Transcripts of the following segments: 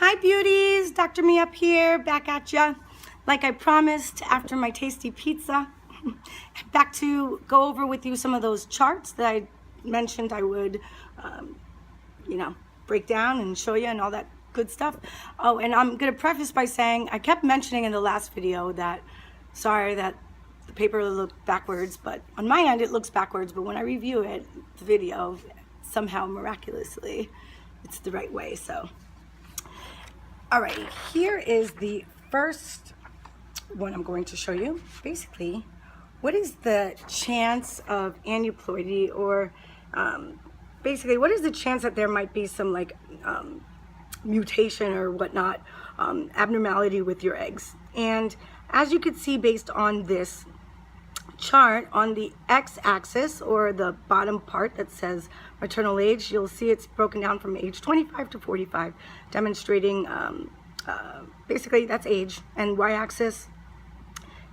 Hi beauties, DrMeUp here, back at ya. Like I promised after my tasty pizza, back to go over with you some of those charts that I mentioned I would, break down and show you and all that good stuff. Oh, and I'm gonna preface by saying, I kept mentioning in the last video that, sorry that the paper looked backwards, but on my end it looks backwards, but when I review it, the video, somehow miraculously, it's the right way, so. Alrighty, here is the first one I'm going to show you. Basically, what is the chance of aneuploidy, or basically, what is the chance that there might be some mutation or whatnot, abnormality with your eggs? And as you can see based on this chart, on the x-axis, or the bottom part that says maternal age, you'll see it's broken down from age 25 to 45, demonstrating basically that's age, and y-axis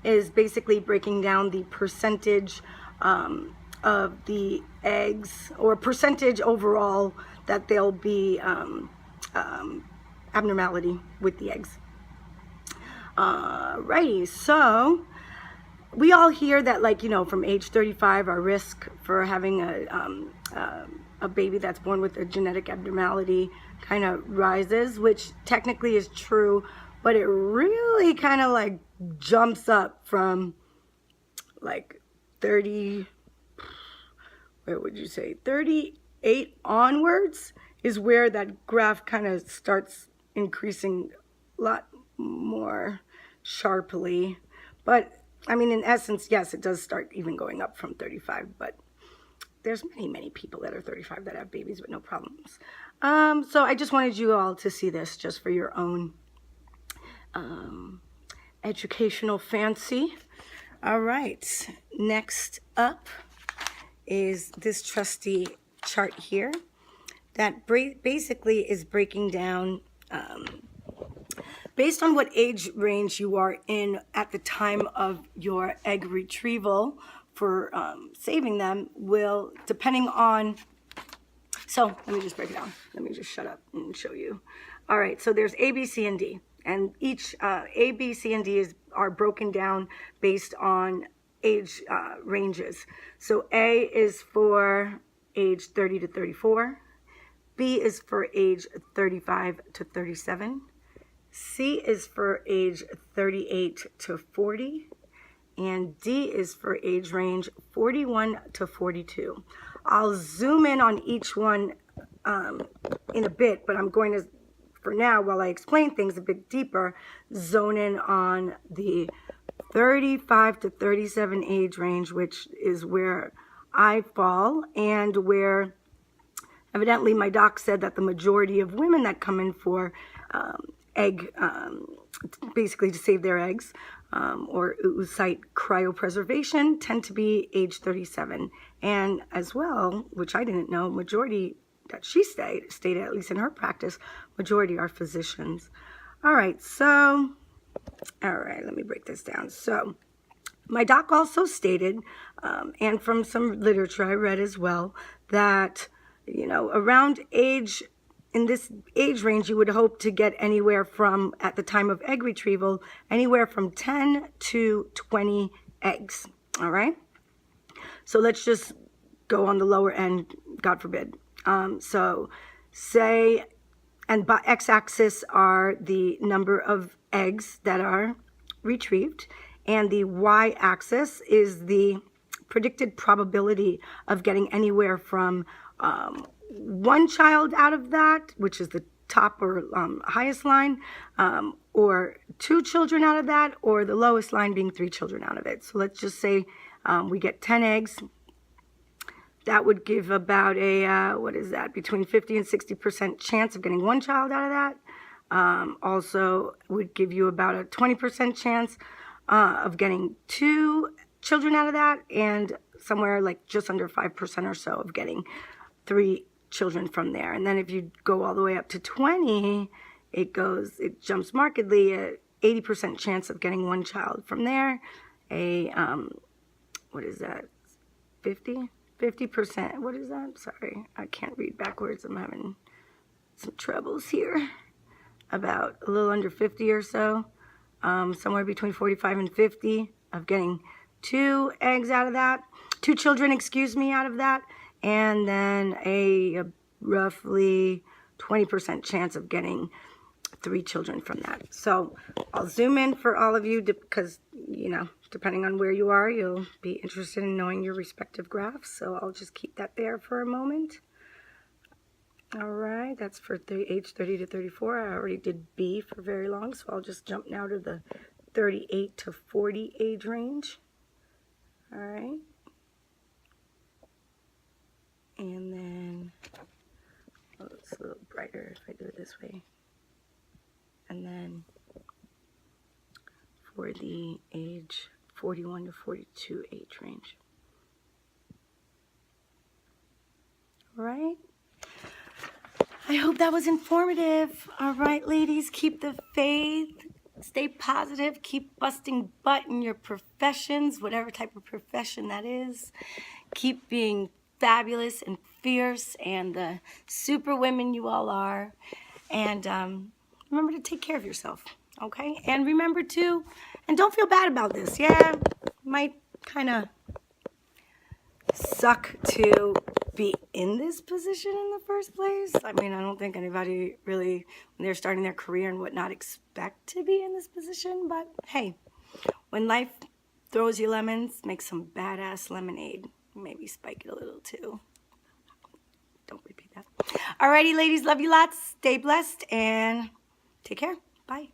is basically breaking down the percentage of the eggs, or percentage overall that there'll be abnormality with the eggs. Righty, so we all hear that, from age 35, our risk for having a baby that's born with a genetic abnormality kind of rises, which technically is true, but it really kind of jumps up from 30, where would you say, 38 onwards is where that graph kind of starts increasing a lot more sharply. But I mean, in essence, yes, it does start even going up from 35, but there's many people that are 35 that have babies with no problems. So I just wanted you all to see this just for your own educational fancy. All right, next up is this trusty chart here that basically is breaking down based on what age range you are in at the time of your egg retrieval for saving them will, depending on, so let me just break it down. Let me just shut up and show you. All right, so there's A, B, C, and D. And each A, B, C, and D are broken down based on age ranges. So A is for age 30 to 34. B is for age 35 to 37. C is for age 38 to 40, and D is for age range 41 to 42. I'll zoom in on each one in a bit, but I'm going to, for now, while I explain things a bit deeper, zone in on the 35 to 37 age range, which is where I fall, and where evidently my doc said that the majority of women that come in for basically to save their eggs, or oocyte cryopreservation, tend to be age 37. And as well, which I didn't know, majority that she stated, at least in her practice, majority are physicians. All right, let me break this down. So my doc also stated, and from some literature I read as well, that, around in this age range, you would hope to get anywhere from, at the time of egg retrieval, anywhere from 10 to 20 eggs, all right? So let's just go on the lower end, God forbid. So say, and by x-axis are the number of eggs that are retrieved, and the y-axis is the predicted probability of getting anywhere from one child out of that, which is the top or highest line, or 2 children out of that, or the lowest line being 3 children out of it. So let's just say we get 10 eggs. That would give about a, between 50 and 60% chance of getting 1 child out of that. Also would give you about a 20% chance of getting 2 children out of that, and somewhere just under 5% or so of getting 3 children from there. And then if you go all the way up to 20, it jumps markedly, at 80% chance of getting 1 child from there. 50%, what is that? Sorry, I can't read backwards. I'm having some troubles here. about a little under 50 or so, somewhere between 45 and 50 of getting 2 eggs out of that, 2 children, excuse me, out of that, and then a roughly 20% chance of getting 3 children from that. So I'll zoom in for all of you because, you know, depending on where you are, you'll be interested in knowing your respective graphs. So I'll just keep that there for a moment. All right, that's for age 30 to 34. I already did B for very long, so I'll just jump now to the 38 to 40 age range. All right. And then, oh, it's a little brighter if I do it this way. And then for the age 41 to 42 age range. All right. I hope that was informative. All right, ladies, keep the faith. Stay positive. Keep busting butt in your professions, whatever type of profession that is. Keep being fabulous and fierce and the super women you all are. And remember to take care of yourself, okay? And remember to, and don't feel bad about this. Yeah, might kind of suck to be in this position in the first place. I mean, I don't think anybody really, when they're starting their career and whatnot, expect to be in this position. But hey, when life throws you lemons, make some badass lemonade. Maybe spike it a little too. Don't repeat that. Alrighty, ladies, love you lots. Stay blessed and take care. Bye.